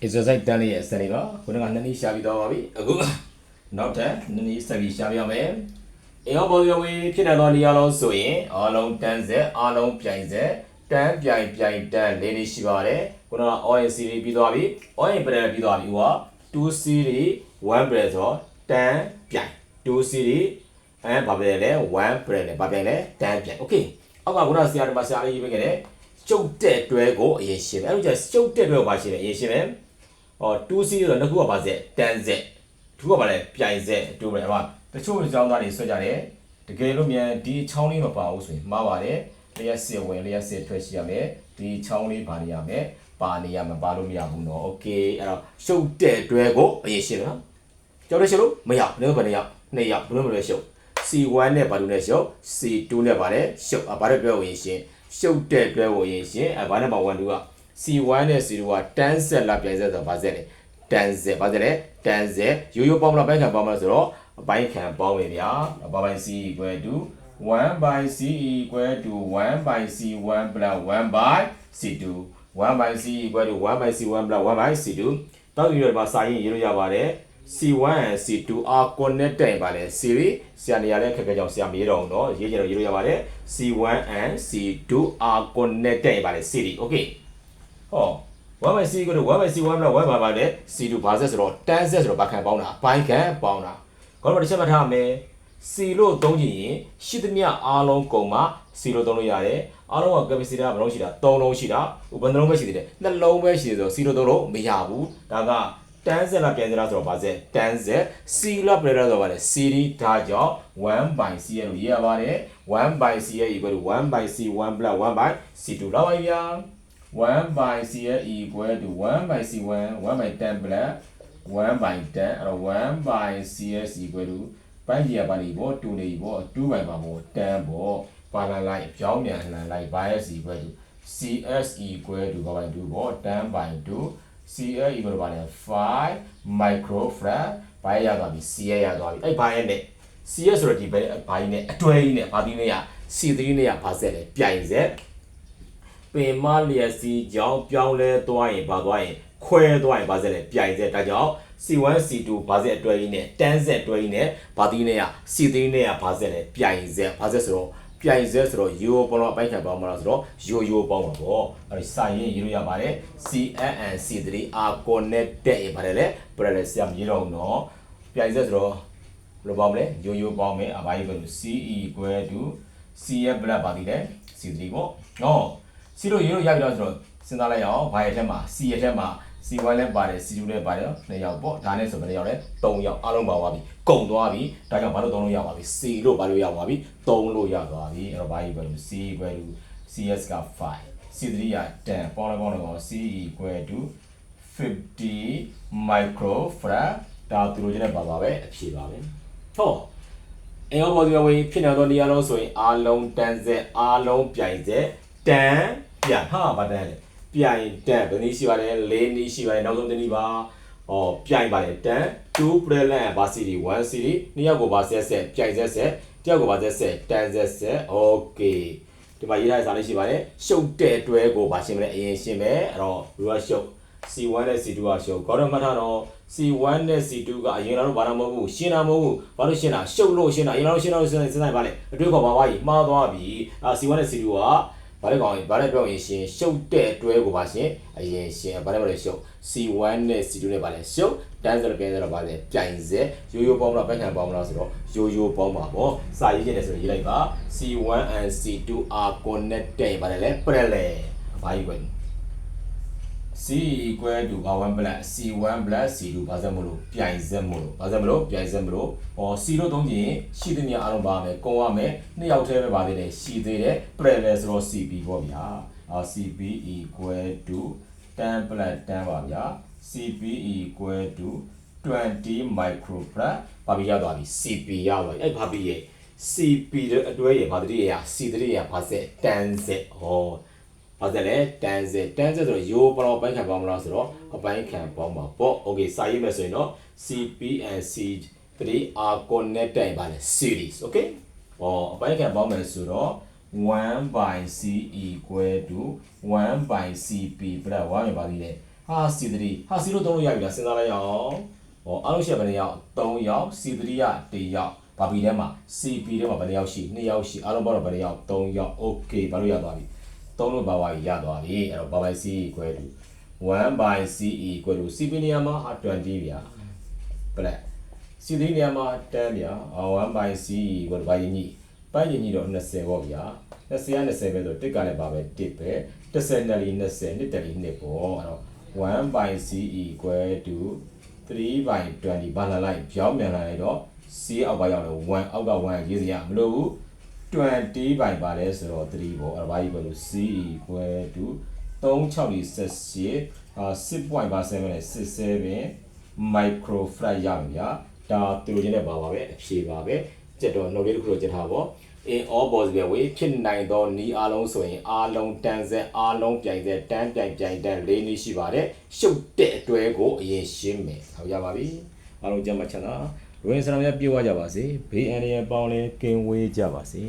exercise တန်းလေးရဲ့စနေပါခုနကနှစ်နည်းရှာပြီးတော့ပါပြီအခုနောက်ထပ်နှစ်နည်းဆက်ပြီးရှာပြရမယ်အင်္ဂါဘောရောဝေးဖြစ်တဲ့နေရာလုံးဆိုရင်အားလုံးတန်းဆက်အားလုံးပြိုင်ဆက်တန်းပြိုင်တန်းလေးလေးရှိပါတယ်ခုနက ON series ပြီးသွားပြီ ON parallel ပြီးသွားပြီဟိုက2 series 1 parallel ဆိုတန်းပြိုင်2 series ဘာပြိုင်လဲ1 parallel ဘာပြိုင်လဲတန်းပြိုင် okay အောက်ကခုနဆရာတော်ဆရာလေးရေးပေးခဲ့တယ်ကျုပ်တဲ့တွဲကိုအရင်ရှင်းမယ်အဲ့လိုကျကျုပ်တဲ့တွဲကိုပါရှင်းမယ်အရင်ရှင်းမယ်2C ဆိုတော့နှစ်ခုကပါဆက်တန်းဆက်တစ်ခုကပါလဲပြိုင်ဆက်တူပဲအဲ့တချို့အကြောင်းသားတွေဆွဲကြတယ်တကယ်လို့မြန်ဒီချောင်းလေးမပါဘူးဆိုရင်မှားပါတယ်လျှက်စစ်ဝင်လျှက်စစ်ထွက်ရှိရမယ်ဒီချောင်းလေးပါနေရမယ်ပါနေရမှာပါလို့မရဘူးနော်โอเคအဲ့တော့ရှုပ်တဲ့တွဲကိုအရင်ရှင်းမယ်နော်ကြောက်ရရှုပ်လို့မရဘူးဘယ်နှစ်ယောက်2ယောက်ဘယ်လိုမလဲရှုပ် C1 နဲ့ဘာလို့လဲရှုပ် C2 နဲ့ပါလဲရှုပ်ဘာလို့ပြောဝင်ရှင်းရှုပ်တဲ့တွဲကိုရင်ရှင်းဘာနဲ့မှ1 2က C1 နဲ့ C2 ကတန်းဆက်လာပြိုင်ဆက်ဆိုတော့ဗာဆက်လေတန်းဆက်ဗာဆက်လေတန်းဆက်ရိုးရိုးပေါင်းမလားပိုင်းခံပေါင်းမလားဆိုတော့အပိုင်းခံပေါင်းမယ်ဗျာဘာပိုင်း C equal to 1 by C equal to 1 by C1 plus 1 by C2 1 by C equal to 1 by C1 plus 1 by C2 တောက်ပြီးတော့ဗာစာရင်ရေးလို့ရပါတယ် C1 and C2 are connected ပါလေ series ဆရာနေရာလဲခက်ခဲကြောင်ဆရာမေးတော့တော့ရေးကြတော့ရေးလို့ရပါတယ် C1 and C2 are connected ပါလေ series okay ဟော1 by C ကို1 by C1 plus 1 by ပါလေ C2 ဘာဆက်ဆိုတော့တန်းဆက်ဆိုတော့ဘာခံပေါင်းတာဘိုင်းခံပေါင်းတာခေါင်းတော့တစ်ချက်မှတ်ထားမယ် C လို့သုံးကြည့်ရင်ရှိသမျှအားလုံးကုန်မှာ C လို့သုံးလို့ရတယ်အားလုံးက capacity ကဘယ်လုံးရှိတာ3လုံးရှိတာဘယ်နှလုံးပဲရှိသေးတယ်နှလုံးပဲရှိသေးဆို C လို့သုံးလို့မရဘူးဒါကတန်းဆက်လာပြန်စလားဆိုတော့ဗာဆက်တန်းဆက် C လာပြန်လာဆိုတော့ဗာလေ series ဒါကြောင့်1 by C ရလို့ရေးရပါတယ်1 by C ရ equal to 1 by C1 plus 1 by C2 လောက်ပါဗျာ1 by C equal to 1 by C1 1 by 10 plus 1 by 10အဲ့တော့1 by CS equal to ပိုင်းကြီးပါလိပေါ့2နေပေါ့2 by ပါပေါ့10ပေါ့ပါလာလိုက်ပြောင်းပြန်လာလိုက် bias equal to CS equal to ဘာby 2ပေါ့10 by 2 CL equal to 5 microfarad ဘာရသွားပြီ CL ရသွားပြီအဲ့ဘာရဲ့နဲ့ CS ဆိုတော့ဒီဘာကြီးနဲ့အတွဲကြီးနဲ့ဘာသီးနဲ့ရ C3 နဲ့ရဘာဆက်လဲပြိုင်ဆက်ပင်မလျက်စီကြောင်းပြောင်းလဲသွားရင်ဘာသွားရင်ခွဲသွားရင်ဘာဆက်လဲပြိုင်ဆက်ဒါကြောင့် C1 C2 ဘာဆက်အတွဲကြီးနဲ့တန်းဆက်အတွဲကြီးနဲ့ဘာသီးနဲ့ရ C3 နဲ့ရဘာဆက်လဲပြိုင်ဆက်ဘာဆက်ဆိုတော့ပြိုင်ဆက်ဆိုတော့ရိုးပေါင်းတော့အပိုင်းခံပေါင်းမလားဆိုတော့ရိုးပေါင်းပါပေါ့အဲ့ဒီစာရင်ရေးလို့ရပါတယ် CN and C3 are connected ပါတယ်လေပြတယ်ဆရာမရေးတော့ဘူးเนาะပြိုင်ဆက်ဆိုတော့ဘယ်လိုပေါင်းမလဲရိုးပေါင်းမယ်အပိုင်းပဲ C equal to CN plus ပါပြီလေ C3 ပေါ့เนาะ C လို့ရေးလို့ရပြီတော့ဆိုတော့စဉ်းစားလိုက်အောင်ဘာရဲ့ထက်မှာ C ရဲ့ထက်မှာ C1 လည်းပါတယ် C2 လည်းပါတယ်2ယောက်ပေါ့ဒါနဲ့ဆိုဘယ်နှယောက်လဲ3ယောက်အားလုံးပါသွားပြီကုန်သွားပြီဒါကြောင့်ဘာလို့3လို့ရပါပြီ C လို့ဘာလို့ရပါပြီ3လို့ရသွားပြီအဲ့တော့ဘာကြီးပဲလို့ C equal to CS က5 C3 က10ပေါင်းလိုက်တော့ C equal to 50 microfarad ဒါသူတို့ကျတဲ့ပါပါပဲအဖြေပါပဲဟောအင်္ဂါဘောဒီဝေးဖြစ်နေတော့နေရာလုံးဆိုရင်အားလုံးတန်းဆက်အားလုံးပြိုင်ဆက်တန်းပြန်ဟာဗတန်းလေပြိုင်တက်ဘယ်နည်းရှိပါလဲ၄နည်းရှိပါတယ်နောက်ဆုံးတစ်နည်းပါပြိုင်ပါတယ်တက်2 parallel ဘာ series 1 series နှစ်ယောက်ကိုဘာဆက်ပြိုင်ဆက်တယောက်ကိုဘာဆက်တန်းဆက် okay ဒီမှာရေးထားတဲ့စာလေးရှိပါတယ်ရှုပ်တဲ့တွဲကိုဘာရှင်းမလဲအရင်ရှင်းမယ်အဲ့တော့လူကရှုပ် C1 နဲ့ C2 ကရှုပ်ခေါင်းတော့မှတ်ထားတော့ C1 နဲ့ C2 ကအရင်တော့ဘာမှမဟုတ်ဘူးရှင်းတာမဟုတ်ဘူးဘာလို့ရှင်းတာရှုပ်လို့ရှင်းတာအရင်တော့ရှင်းတော့စဉ်းစားပါလေအတွေ့အခေါ်ပါပါကြီးမှားသွားပြီC1 နဲ့ C2 ကဘာလဲကောင်ဘာလဲပြောရင်ရှင်ရှုပ်တဲ့တွဲကိုပါရှင်အရင်ရှင်ဘာလဲမလဲရှုပ် C1 နဲ့ C2 နဲ့ပါလဲရှုပ်တန်းစရပြန်စရပါလဲပြိုင်စက်ရိုးပေါင်းမလားပိုင်းခံပေါင်းမလားဆိုတော့ရိုးပေါင်းပါပေါ့စာရေးချင်တယ်ဆိုရင်ရေးလိုက်ပါ C1 and C2 are connected ဘာလဲလဲ parallel ဘာကြီးပဲC equal to 1 plus C1 plus C2 ဘာစက်မလို့ပြိုင်စက်မလို့ဘာစက်မလို့ပြိုင်စက်မလို့C လို့သုံးကြည့်ရင်ရှိသမျှအားလုံးပါမယ်ကုန်ရမယ်နှစ်ယောက်တည်းပဲပါသေးတယ်ရှိသေးတယ် parallel ဆိုတော့ CP ပေါ့ဗျာCP equal to 10 plus 10ပါဗျာ CP equal to 20 microfarad ဘာပြီးရသွားပြီ CP ရသွားပြီအဲ့ဘာပြီးရဲ့ CP အတွဲရဲ့ဘာတည်းရဲ့ C3 ရဲ့ဘာစက်တန်းစက်ဘာစက်လဲတန်းစက်ဆိုတော့ရိုးပေါင်းပိုင်းခံပေါင်းမလားဆိုတော့အပိုင်းခံပေါင်းပါပေါ့ okay စာရေးမယ်ဆိုရင်တော့ CP and C3 are connected ပါလေ series okay အပိုင်းခံပေါင်းမယ်ဆိုတော့ 1 by c equal to 1 by cp ပြတ်1ပါသေးတယ်ဟာ c3 ဟာ c လို့သုံးလို့ရပြီလားစဉ်းစားလိုက်အောင်ဟောအားလုံးရှက်ဘယ်နှယောက်3ယောက် c3 က1ယောက်ဘာပြီထဲမှာ cp ထဲမှာဘယ်နှယောက်ရှိ2ယောက်ရှိအားလုံးပေါင်းတော့ဘယ်နှယောက်3ယောက် okay ဘာလို့ရသွားပြီ3လို့ပါပါရသွားပြီအဲ့တော့ဘာ by c equal to 1 by c equal to cp နေရာမှာ20ဗျာပြတ်c3 နေရာမှာ10ဗျာ1 by c equal to ဘာရင်းကြီးပိုင်းရင်ကြီးတော့20ပေါ့ဗျာ20က20ပဲဆိုတစ်ကလည်းပါပဲ1ပဲ10နဲ့20နှစ်တယ်2ပေါ့အဲ့တော့1 by c equal to 3 by 20ဘာလာလိုက်ပြောင်းပြန်လာလိုက်တော့ c အောက်ပါရောက်တော့1အောက်က1ရေးစရာမလိုဘူး20 by ပါလဲဆိုတော့3ပေါ့အဲ့တော့ဘာကြီးပဲလို့ c equal to 3648 6.7နဲ့67 microfarad ရပါဗျာဒါသူတို့ချင်းနဲ့ပါပါပဲအဖြေပါပဲကြက်တော့နှုတ်လေးတစ်ခုတော့ကြက်ထားပေါ့ in all possible way ဖြစ်နိုင်သောနီးအားလုံးဆိုရင်အားလုံးတန်းဆက်အားလုံးပြိုင်ဆက်တန်းပြိုင်တန်း၄နည်းရှိပါတယ်ရှုပ်တဲ့အတွဲကိုအရင်ရှင်းမယ်ဟုတ်ရပါပြီအားလုံးကြမ်းမှချမ်းသာရင်းစရမ်းများပြေဝကြပါစေဘေးအန္တရာယ်ပေါင်းလင်းကင်းဝေးကြပါစေ